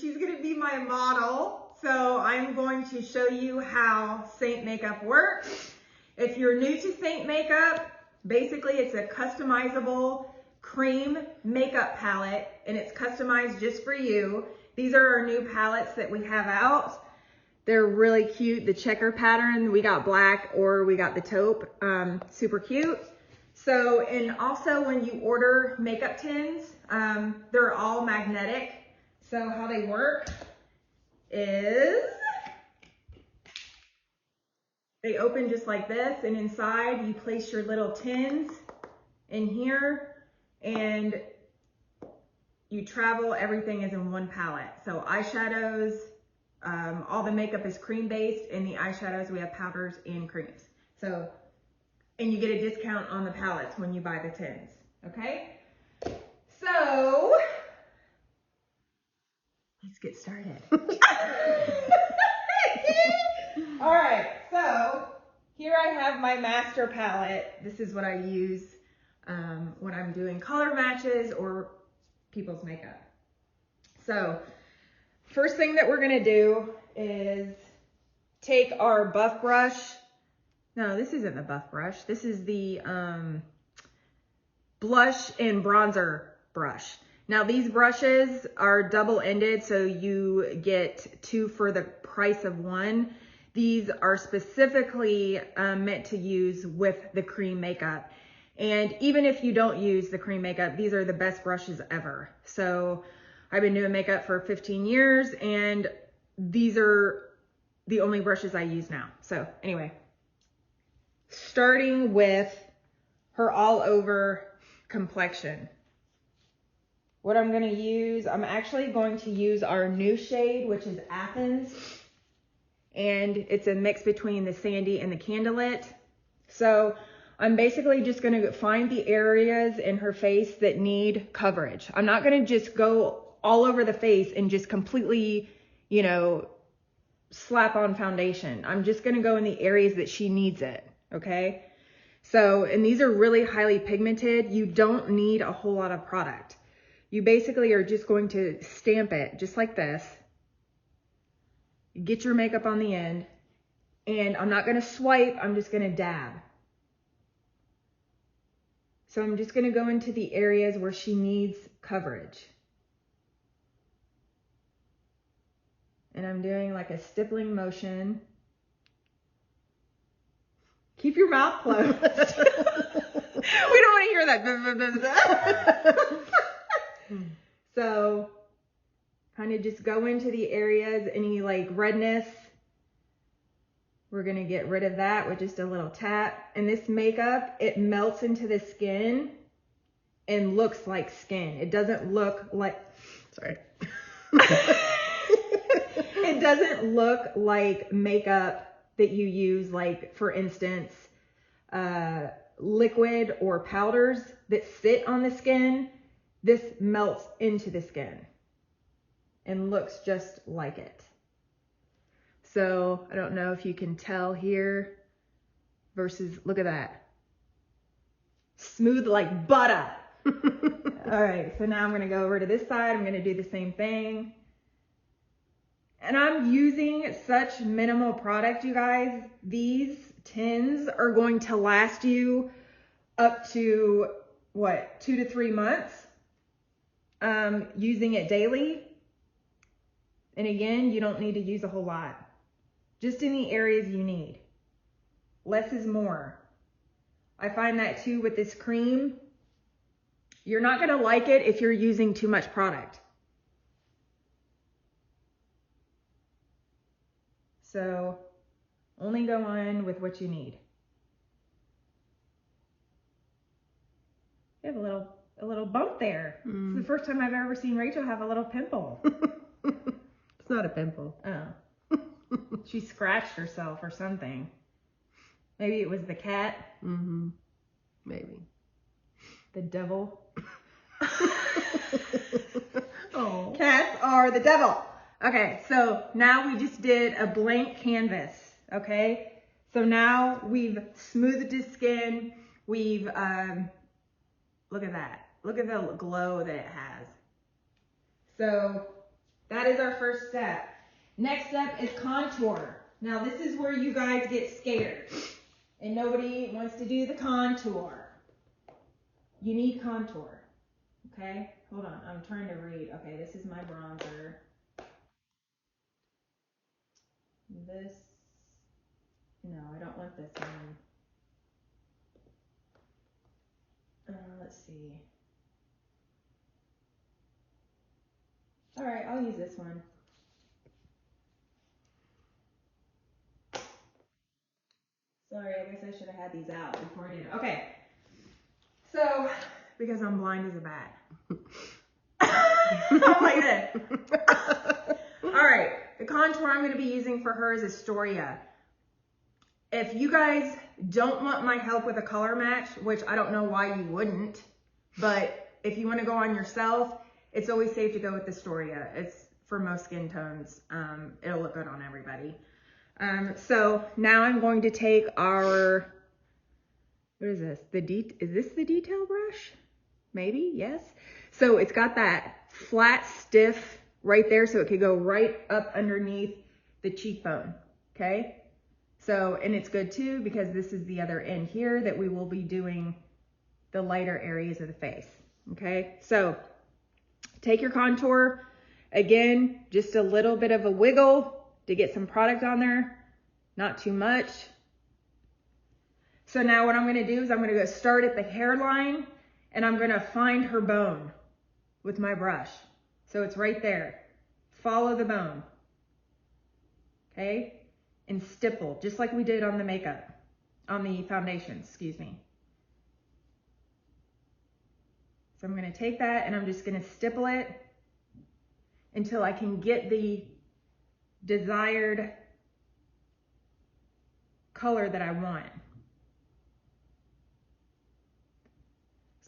she's gonna be my model. So I'm going to show you how Seint makeup works. If you're new to Seint makeup, basically it's a customizable cream makeup palette, and it's customized just for you. These are our new palettes that we have out. They're really cute. The checker pattern, we got black or we got the taupe, super cute. So, and also when you order makeup tins, they're all magnetic. So how they work is they open just like this, and inside you place your little tins in here, and you travel, everything is in one palette. So eyeshadows, all the makeup is cream based, and the eyeshadows we have powders and creams. So, and you get a discount on the palettes when you buy the tins, okay? So, let's get started. All right, so here I have my master palette. This is what I use when I'm doing color matches or people's makeup. So first thing that we're gonna do is take our buff brush. No, this isn't the buff brush. This is the blush and bronzer brush. Now these brushes are double-ended, so you get two for the price of one. These are specifically meant to use with the cream makeup. And even if you don't use the cream makeup, these are the best brushes ever. So I've been doing makeup for 15 years, and these are the only brushes I use now. So anyway, starting with her all over complexion. What I'm gonna use, I'm actually going to use our new shade, which is Athens. And it's a mix between the Sandy and the Candlelit. So I'm basically just gonna find the areas in her face that need coverage. I'm not gonna just go all over the face and just completely, you know, slap on foundation. I'm just gonna go in the areas that she needs it, okay? So, and these are really highly pigmented. You don't need a whole lot of product. You basically are just going to stamp it just like this. Get your makeup on the end, and I'm not gonna swipe, I'm just gonna dab. So I'm just gonna go into the areas where she needs coverage. And I'm doing like a stippling motion. Keep your mouth closed. We don't wanna hear that. So, kind of just go into the areas, any like redness, we're gonna get rid of that with just a little tap. And this makeup, it melts into the skin and looks like skin. It doesn't look like, sorry. It doesn't look like makeup that you use, like for instance, liquid or powders that sit on the skin. This melts into the skin and looks just like it. So I don't know if you can tell here versus, look at that. Smooth like butter. All right, so now I'm gonna go over to this side. I'm gonna do the same thing. And I'm using such minimal product, you guys. These tins are going to last you up to, what, 2 to 3 months using it daily. And again, you don't need to use a whole lot. Just in the areas you need. Less is more. I find that too with this cream. You're not gonna like it if you're using too much product. So only go on with what you need. You have a little bump there. It's the first time I've ever seen Rachel have a little pimple. It's not a pimple. Oh. She scratched herself or something. Maybe it was the cat. Mm-hmm. Maybe. The devil. Oh. Cats are the devil. Okay, so now we just did a blank canvas, okay? So now we've smoothed the skin. We've, look at that. Look at the glow that it has. So That is our first step. Next step is contour. Now this is where you guys get scared and nobody wants to do the contour. You need contour, okay? Hold on, I'm trying to read. Okay, this is my bronzer. This, no, I don't want this one. Let's see. All right, I'll use this one. Sorry, I guess I should have had these out before I did it. Okay. So, because I'm blind as a bat. I'm like this. All right, the contour I'm going to be using for her is Astoria. If you guys don't want my help with a color match, which I don't know why you wouldn't, but if you want to go on yourself, it's always safe to go with Astoria. It's for most skin tones. It'll look good on everybody. So now I'm going to take our, what is this? Is this the detail brush? Maybe, yes. So it's got that flat, stiff right there, so it could go right up underneath the cheekbone, okay? So, and it's good too, because this is the other end here that we will be doing the lighter areas of the face, okay? So take your contour, again, just a little bit of a wiggle to get some product on there, not too much. So now what I'm gonna do is I'm gonna go start at the hairline and I'm gonna find her bone with my brush. So it's right there. Follow the bone, okay? And stipple, just like we did on the makeup, on the foundation, excuse me. So I'm gonna take that and I'm just gonna stipple it until I can get the desired color that I want.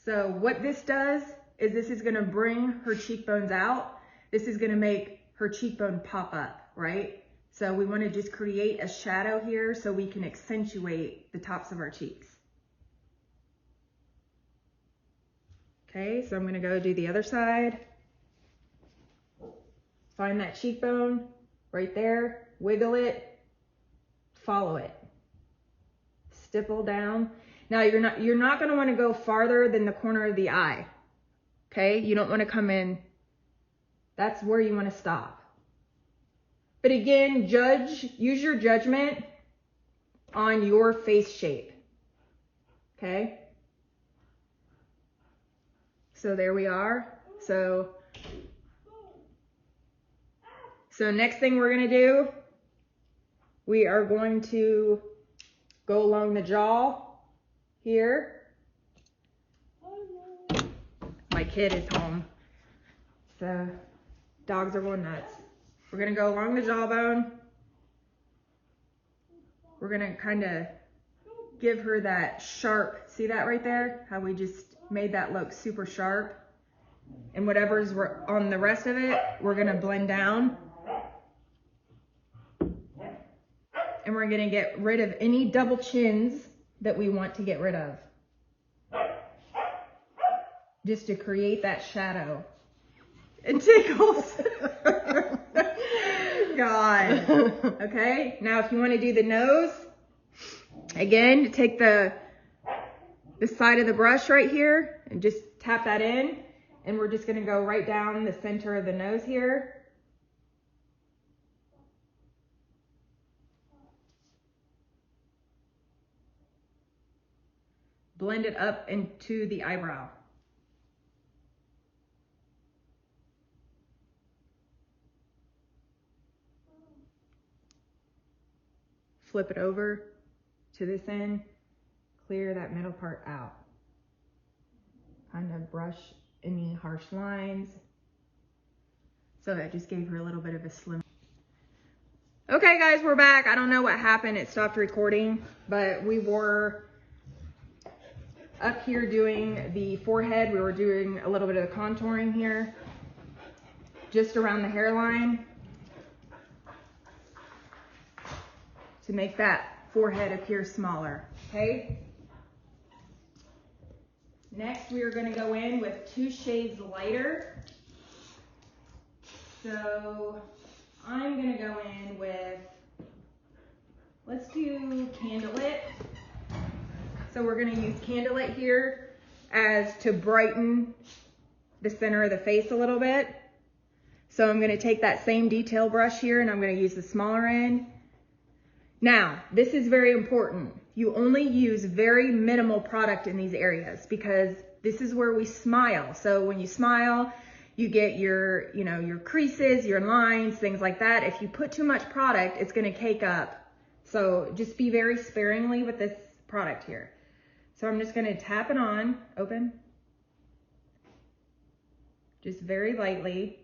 So what this does is this is gonna bring her cheekbones out. This is gonna make her cheekbone pop up, right? So we wanna just create a shadow here so we can accentuate the tops of our cheeks. Okay, so I'm gonna go do the other side. Find that cheekbone right there, wiggle it, follow it. Stipple down. Now you're not gonna wanna go farther than the corner of the eye. Okay, you don't wanna come in, that's where you wanna stop. But again, use your judgment on your face shape, okay? So there we are. So next thing we're gonna do, we are going to go along the jaw here. My kid is home, so dogs are going nuts. We're gonna go along the jawbone. We're gonna kind of give her that sharp, see that right there? How we just made that look super sharp. And whatever's on the rest of it, we're gonna blend down. And we're gonna get rid of any double chins that we want to get rid of. Just to create that shadow. It tickles. God. Okay, now if you want to do the nose, again, take the side of the brush right here and just tap that in, and we're just going to go right down the center of the nose here. Blend it up into the eyebrow. Flip it over to this end, clear that middle part out. Kind of brush any harsh lines. So I just gave her a little bit of a slim. Okay guys, we're back. I don't know what happened. It stopped recording, but we were up here doing the forehead. We were doing a little bit of the contouring here, just around the hairline, to make that forehead appear smaller, okay? Next, we are gonna go in with 2 shades lighter. So I'm gonna go in with, let's do Candlelit. So we're gonna use Candlelit here as to brighten the center of the face a little bit. So I'm gonna take that same detail brush here and I'm gonna use the smaller end. Now, this is very important. You only use very minimal product in these areas because this is where we smile. So when you smile, you get your, your creases, your lines, things like that. If you put too much product, it's gonna cake up. So just be very sparingly with this product here. So I'm just gonna tap it on, open. Just very lightly.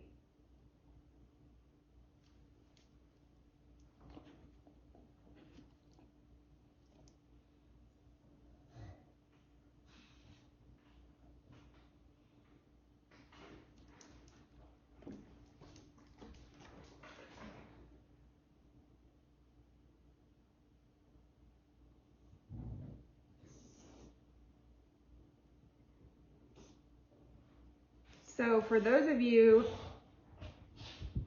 So for those of you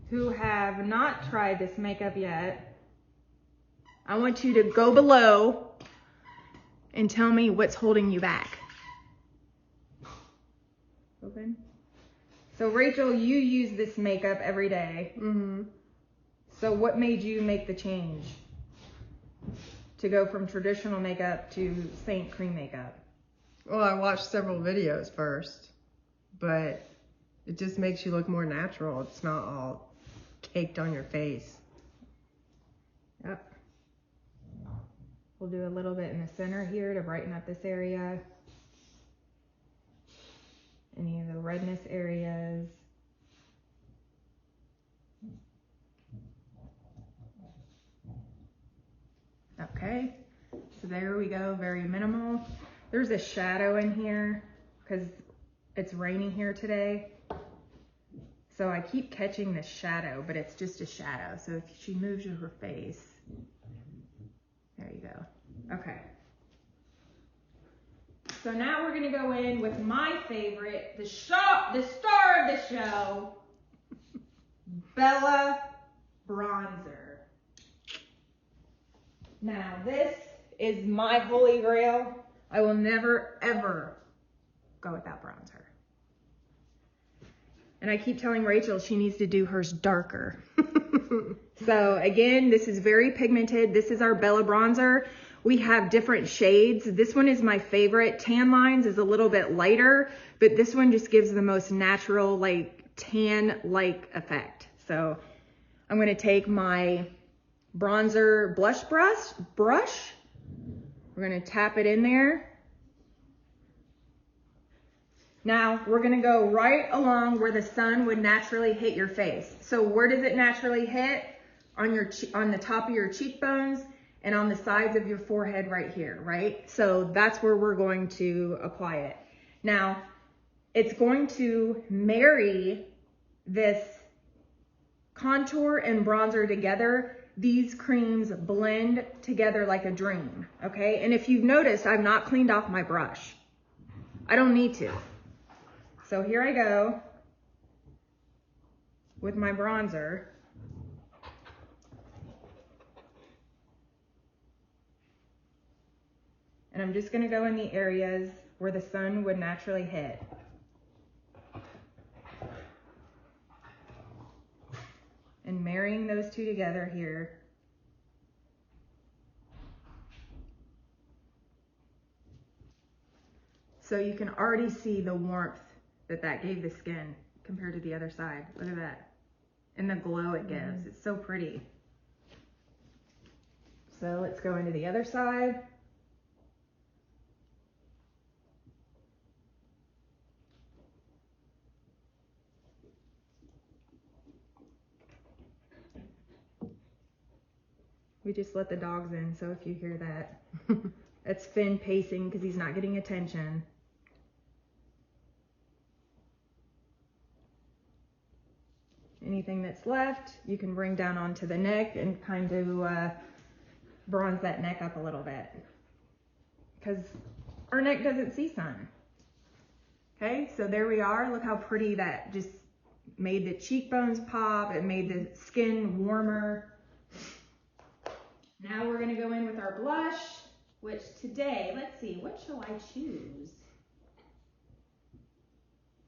who have not tried this makeup yet, I want you to go below and tell me what's holding you back. Open. So Rachel, you use this makeup every day. Mm-hmm. So what made you make the change to go from traditional makeup to Seint cream makeup? Well, I watched several videos first, but it just makes you look more natural. It's not all caked on your face. Yep. We'll do a little bit in the center here to brighten up this area. Any of the redness areas. Okay, so there we go, very minimal. There's a shadow in here because it's raining here today. So I keep catching this shadow, but it's just a shadow. So if she moves her face, there you go. Okay. So now we're gonna go in with my favorite, the star of the show, Bella Bronzer. Now this is my holy grail. I will never ever go without bronzer. And I keep telling Rachel she needs to do hers darker. So again, this is very pigmented. This is our Bella Bronzer. We have different shades. This one is my favorite. Tan Lines is a little bit lighter, but this one just gives the most natural, like tan-like effect. So I'm gonna take my bronzer blush brush. We're gonna tap it in there. Now we're gonna go right along where the sun would naturally hit your face. So where does it naturally hit? On the top of your cheekbones and on the sides of your forehead right here, right? So that's where we're going to apply it. Now, it's going to marry this contour and bronzer together. These creams blend together like a dream, okay? And if you've noticed, I've not cleaned off my brush. I don't need to. So here I go with my bronzer. And I'm just gonna go in the areas where the sun would naturally hit. And marrying those two together here. So you can already see the warmth that gave the skin compared to the other side. Look at that. And the glow it gives. It's so pretty. So let's go into the other side. We just let the dogs in, so if you hear that, it's Finn pacing because he's not getting attention. Anything that's left, you can bring down onto the neck and kind of bronze that neck up a little bit. Because our neck doesn't see sun. Okay, so there we are. Look how pretty that just made the cheekbones pop. It made the skin warmer. Now we're gonna go in with our blush, which today, let's see, what shall I choose?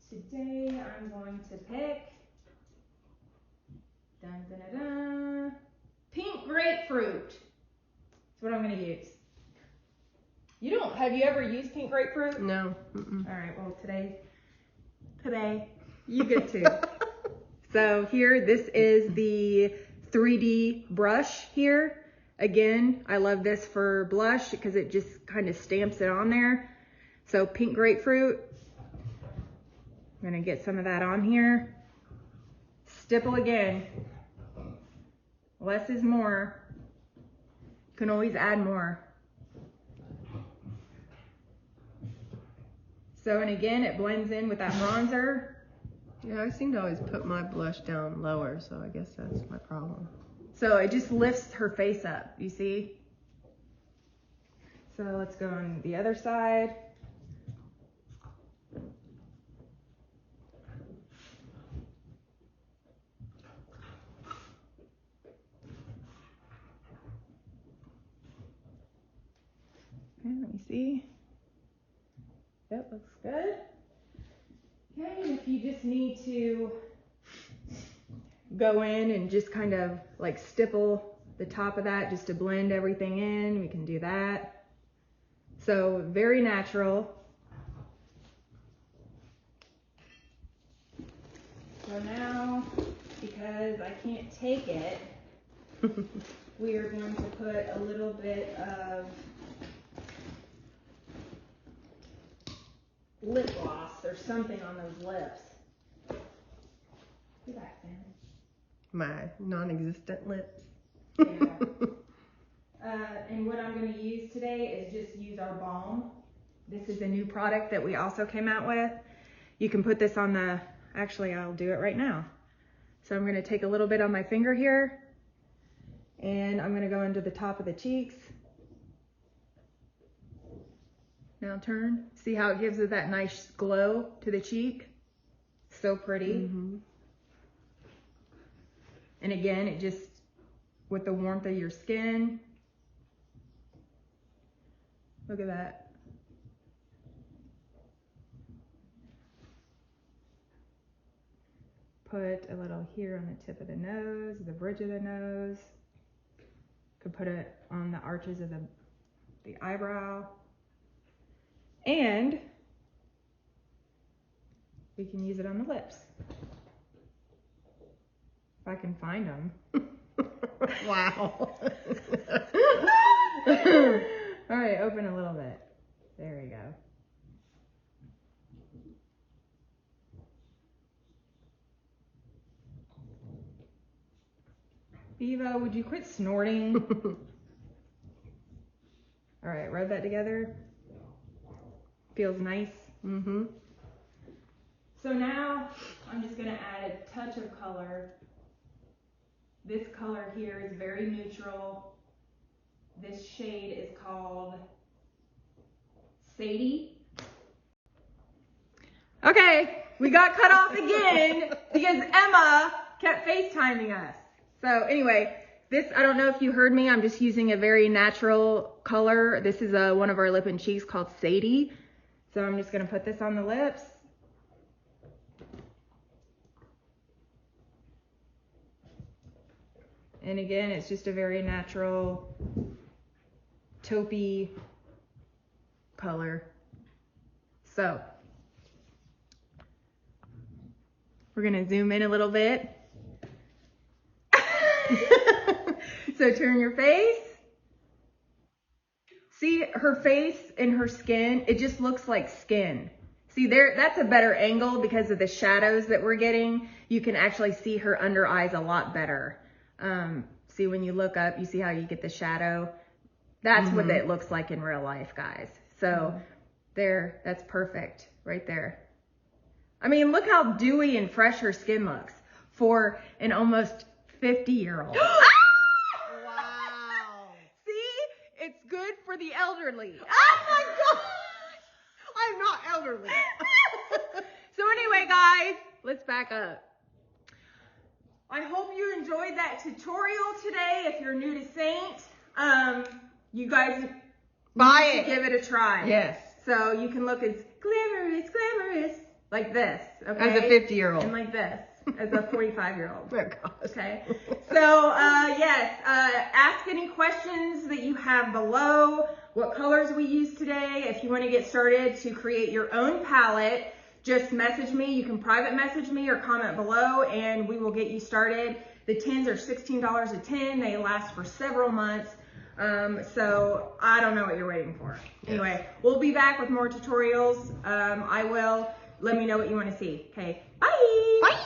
Today I'm going to pick, dun, dun, dun, dun, pink grapefruit. That's what I'm gonna use. Have you ever used pink grapefruit? No. Mm-mm. All right, well today, you get to. So here, this is the 3D brush here. Again, I love this for blush because it just kind of stamps it on there. So pink grapefruit. I'm gonna get some of that on here. Stipple again. Less is more. You can always add more. So, and again, it blends in with that bronzer. Yeah, I seem to always put my blush down lower, so I guess that's my problem. So it just lifts her face up, you see? So let's go on the other side. Okay, let me see. Yep, looks good. Okay, and if you just need to go in and just kind of like stipple the top of that just to blend everything in, we can do that. So very natural. So now, because I can't take it, we are going to put a little bit of lip gloss or something on those lips. Do that, Sam. My non-existent lips. Yeah. And what I'm going to use today is just use our balm. This is a new product that we also came out with. You can put this on the, actually I'll do it right now. So I'm going to take a little bit on my finger here and I'm going to go into the top of the cheeks. Now turn. See how it gives it that nice glow to the cheek? So pretty. Mm-hmm. And again, it just, with the warmth of your skin. Look at that. Put a little here on the tip of the nose, the bridge of the nose. Could put it on the arches of the eyebrow. And we can use it on the lips. If I can find them. Wow. All right, open a little bit. There we go. Bevo, would you quit snorting? All right, rub that together. Feels nice. Mm-hmm. So now I'm just gonna add a touch of color. This color here is very neutral. This shade is called Seint. Okay, we got cut off again because Emma kept FaceTiming us. So anyway, this, I don't know if you heard me, I'm just using a very natural color. This is one of our lip and cheeks called Seint. So I'm just gonna put this on the lips. And again, it's just a very natural taupey color. So we're gonna zoom in a little bit. So turn your face. See her face and her skin, it just looks like skin. See there, that's a better angle because of the shadows that we're getting. You can actually see her under eyes a lot better. See when you look up, you see how you get the shadow. That's what it looks like in real life, guys. So there, that's perfect right there. I mean, look how dewy and fresh her skin looks for an almost 50-year-old. Wow. See, it's good for the elderly. Oh my gosh! I'm not elderly. So anyway, guys, let's back up. I hope you enjoyed that tutorial today. If you're new to Seint, you guys Buy need it. to give it a try. Yes. So you can look as glamorous, like this, okay? As a 50-year-old. And like this, as a 45-year-old. Oh, gosh. Okay. So, yes, ask any questions that you have below, what colors we used today. If you want to get started to create your own palette, just message me. You can private message me or comment below and we will get you started. The tins are $16 a tin. They last for several months. So I don't know what you're waiting for. Anyway, we'll be back with more tutorials. Let me know what you want to see. Okay, bye. Bye.